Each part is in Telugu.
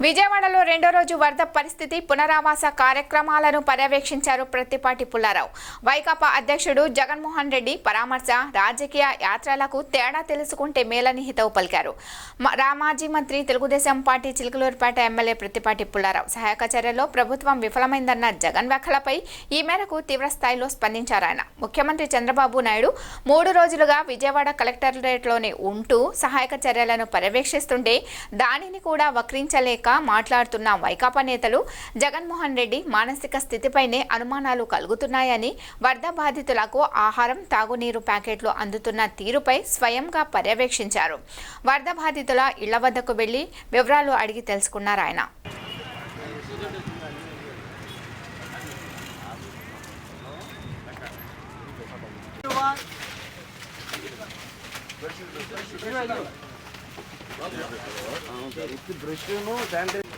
విజయవాడలో రెండో రోజు వరద పరిస్థితి పునరావాస కార్యక్రమాలను పర్యవేక్షించారు ప్రత్తిపాటి పుల్లారావు. వైకాపా అధ్యక్షుడు జగన్మోహన్ రెడ్డి పరామర్శ రాజకీయ యాత్రలకు తేడా తెలుసుకుంటే మేలని హితవు పలికారు. మాజీ మంత్రి తెలుగుదేశం పార్టీ చిలుకలూరుపేట ఎమ్మెల్యే ప్రత్తిపాటి పుల్లారావు సహాయక చర్యల్లో ప్రభుత్వం విఫలమైందన్న జగన్ వ్యాఖ్యలపై ఈ మేరకు తీవ్రస్థాయిలో స్పందించారు. ఆయన ముఖ్యమంత్రి చంద్రబాబు నాయుడు 3 రోజులుగా విజయవాడ కలెక్టరేట్లోనే ఉంటూ సహాయక చర్యలను పర్యవేక్షిస్తుంటే దానిని కూడా వక్రించలేక మాట్లాడుతున్న వైకాపా నేతలు జగన్మోహన్ రెడ్డి మానసిక స్థితిపైనే అనుమానాలు కలుగుతున్నాయని, వరద బాధితులకు ఆహారం, తాగునీరు ప్యాకెట్లు అందుతున్న తీరుపై స్వయంగా పర్యవేక్షించారు. వరద బాధితుల ఇళ్ల వద్దకు వెళ్లి వివరాలు అడిగి తెలుసుకున్నారు ఆయన. బ్రష్ శానిటైజర్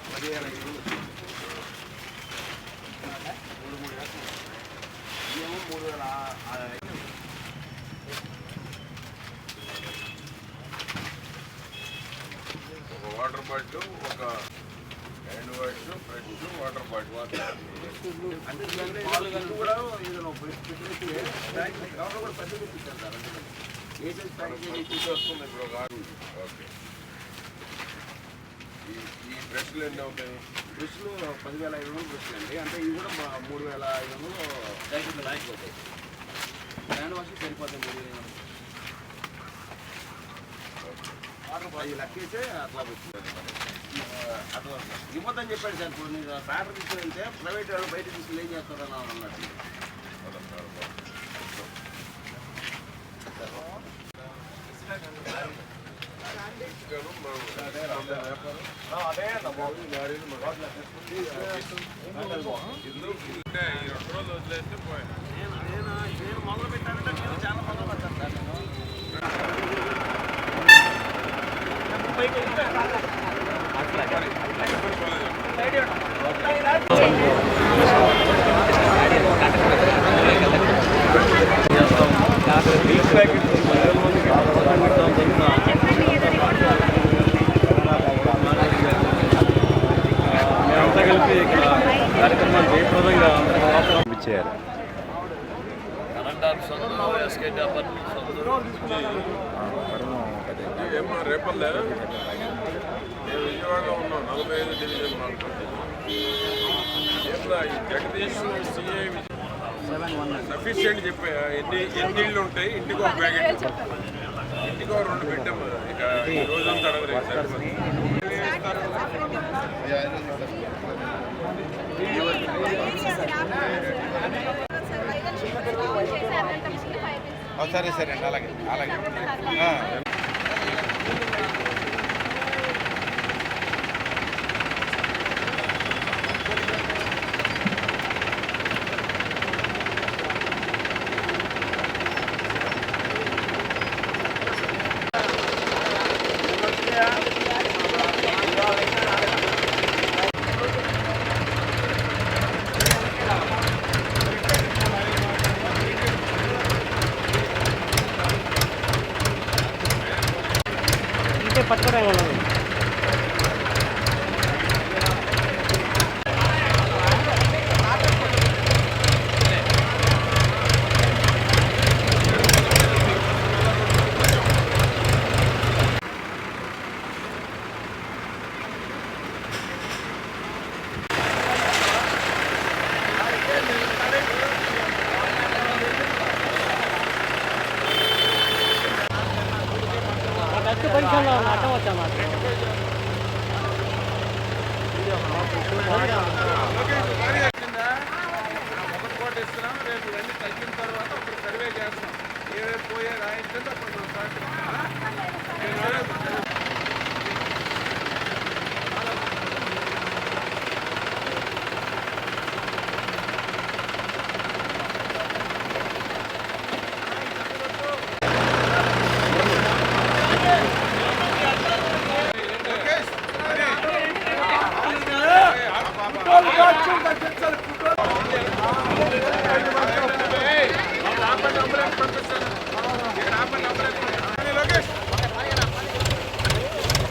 వాటర్ బాటిల్, ఒక hand wash, fresh water bottle అంటే కూడా వస్తుంది. ఇప్పుడు ఓకే, ఈ బ్రష్లు ఎన్ని అవుతాయి? బ్రష్లు 10,500 బ్రష్లు అండి. అంటే ఇవి కూడా 3,500 ప్యాకెట్లు లాగిపోతాయి. హ్యాండ్ వాష్ సరిపోతుంది. అది లెక్కేసే అట్లా అట్లా ఇవ్వద్దని చెప్పాడు సార్. ఇప్పుడు మీరు బ్యాటరీ తీసుకుని ప్రైవేట్ వాళ్ళు బయట తీసుకుని ఏం చేస్తారని అన్నట్టు. నేను మొదలు పెట్టానంటే మీరు చాలా మొదలు పెట్టాను సార్. మేమంతా కలిపి ఇక్కడ కార్యక్రమాలు జయప్రదంగా ఇచ్చారు. రేపల్లే నేను విజయవాడలో ఉన్నాను. 45 డివిజన్ మాట్లాడుతున్నాను. జగదీష్ సిఐ సఫిషియెంట్ చెప్పా. ఎన్ని ఇళ్ళు ఉంటాయి? ఇంటికి ఒక ప్యాకెట్, ఇంటికి ఒక 2 పెట్టాము. ఇక ఈ రోజంతా అడగలేదు. సరే సరే అండి, అలాగే అలాగే. పట్టుకోవడం కొంచెంలో అడ్డం వచ్చామా ఒకటి కోట ఇస్తున్నాం. రేపు ఇవన్నీ తగ్గిన తర్వాత ఒకటి సర్వే చేస్తాం. ఏవే పోయే రాయించండి. అప్పుడు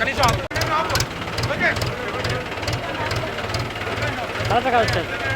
కనీసం కరెక్ట్గా వచ్చారు.